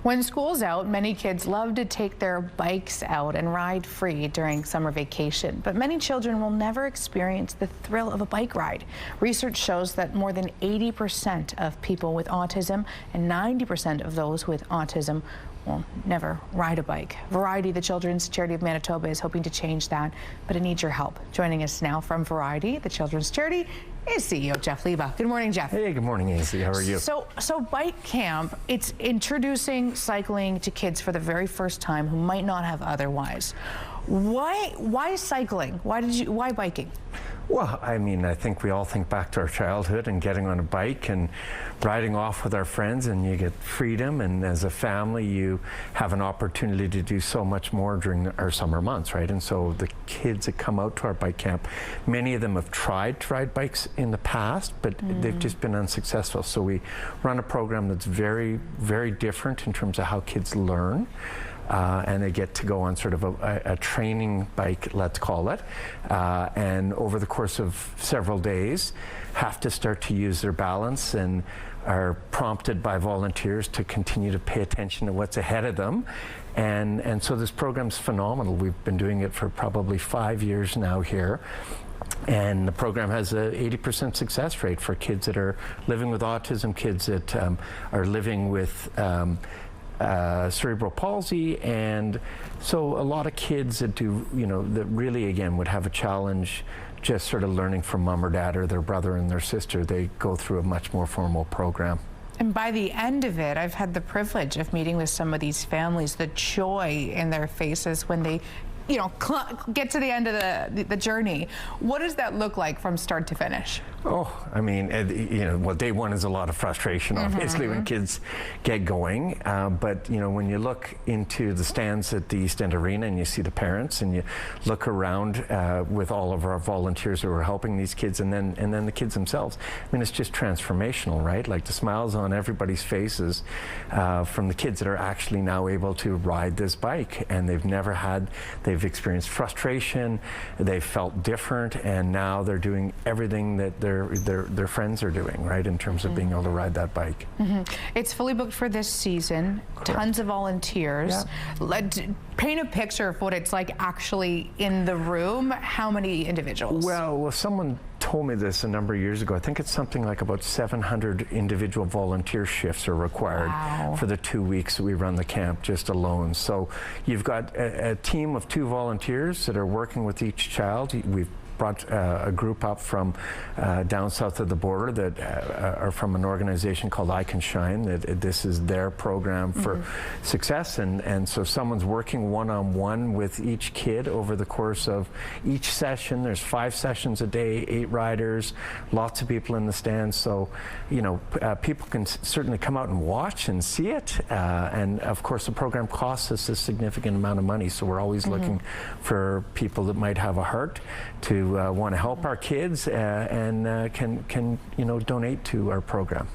When school's out, many kids love to take their bikes out and ride free during summer vacation, but many children will never experience the thrill of a bike ride. Research shows that more than 80% of people with autism and 90% of those with autism will never ride a bike. Variety, the children's charity of Manitoba, is hoping to change that, but it needs your help. Joining us now from Variety, the children's charity, is CEO Jeff Liba. Good morning, Jeff. Hey, good morning, Ainsley. How are you? So Bike Camp, it's introducing cycling to kids for the very first time who might not have otherwise. Why cycling? Why biking? Well, I mean, I think we all think back to our childhood and getting on a bike and riding off with our friends, and you get freedom, and as a family you have an opportunity to do so much more during our summer months, right? And so the kids that come out to our bike camp, many of them have tried to ride bikes in the past, but they've just been unsuccessful. So we run a program that's very, very different in terms of how kids learn. And they get to go on sort of a training bike, let's call it, and over the course of several days have to start to use their balance and are prompted by volunteers to continue to pay attention to what's ahead of them. And so this program's phenomenal. We've been doing it for probably 5 years now here. And the program has a 80% success rate for kids that are living with autism, kids that are living with cerebral palsy, and so a lot of kids that do, that really again would have a challenge just sort of learning from mom or dad or their brother and their sister. They go through a much more formal program. And by the end of it, I've had the privilege of meeting with some of these families, the joy in their faces when they get to the end of the journey. What does that look like from start to finish? Oh, I mean, well, day one is a lot of frustration, obviously, when kids get going. But, when you look into the stands at the East End Arena and you see the parents and you look around with all of our volunteers who are helping these kids, and then the kids themselves, I mean, it's just transformational, right? Like the smiles on everybody's faces from the kids that are actually now able to ride this bike, and they've experienced frustration, they've felt different, and now they're doing everything that their friends are doing, right, in terms of being able to ride that bike. It's fully booked for this season. Correct. Tons of volunteers. Yeah. Paint a picture of what it's like actually in the room. How many individuals? Well, someone told me this a number of years ago. I think it's something like about 700 individual volunteer shifts are required for the 2 weeks that we run the camp just alone. So you've got a team of 2 volunteers that are working with each child. We've brought a group up from down south of the border that are from an organization called I Can Shine. This is their program for success, and so someone's working one-on-one with each kid over the course of each session. There's 5 sessions a day, 8 riders, lots of people in the stands. So people can certainly come out and watch and see it, and of course the program costs us a significant amount of money, so we're always looking for people that might have a heart to want to help our kids and can donate to our program.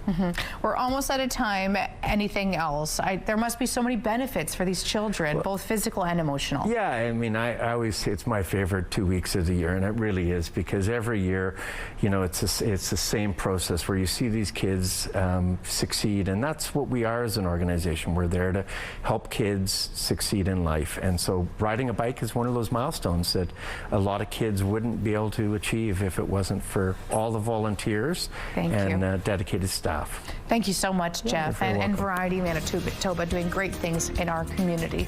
We're almost out of time. Anything else? There must be so many benefits for these children, both physical and emotional. Yeah, I mean, I always say it's my favorite 2 weeks of the year, and it really is, because every year, it's the same process where you see these kids succeed, and that's what we are as an organization. We're there to help kids succeed in life, and so riding a bike is one of those milestones that a lot of kids wouldn't be able to achieve if it wasn't for all the volunteers and dedicated staff. Thank you so much, Jeff, and Variety Manitoba doing great things in our community.